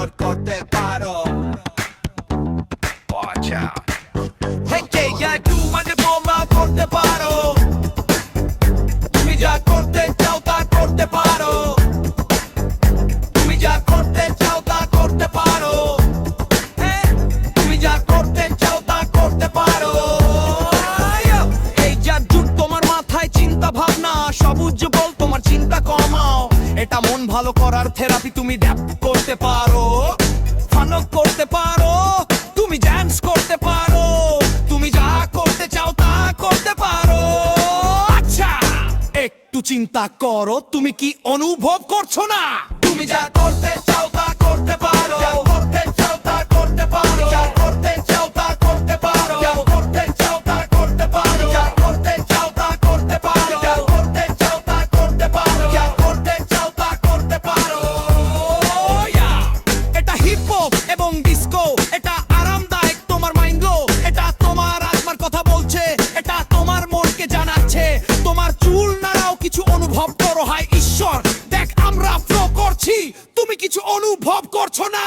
Download করতে পারো। Watch out. Hey, yeah, do মাঝে তোমরা করতে পারো। তুমি যা করতে চাও তা করতে পারো। তুমি যা করতে চাও তা করতে পারো। তুমি যা করতে চাও তা করতে পারো। এই যা জুট তোমার মাথায় চিন্তা ভাবনা, সবুজ বল তোমার চিন্তা কমাও। এটা মন ভালো করার থেরাপি, তুমি ড্যাপ করতে পারো, ফানক করতে পারো, তুমি ড্যান্স করতে পারো, তুমি যা করতে চাও তা করতে পারো। আচ্ছা একটু চিন্তা করো, তুমি কি অনুভব করছো না? তুমি যা করতে চাও তা করতে পারো, যা করতে চাও তা করতে পারো, যা করতে চাও তা করতে পারো, যা করতে চাও তা করতে পারো, যা করতে চাও তা করতে পারো, যা করতে চাও তা করতে পারো, যা করতে চাও তা করতে পারো। এটা হিপ হপ এবং ডিস্কো, এটা আরামদায়ক তোমার মাইন্ড লো, এটা তোমার আত্মার কথা বলছে, এটা তোমার মনকে জানাচ্ছে। তোমার চুল নাড়াও, কিছু অনুভব করো, হায় ঈশ্বর দেখ আমরা ফ্লো করছি, তুমি কিছু অনুভব করছো না।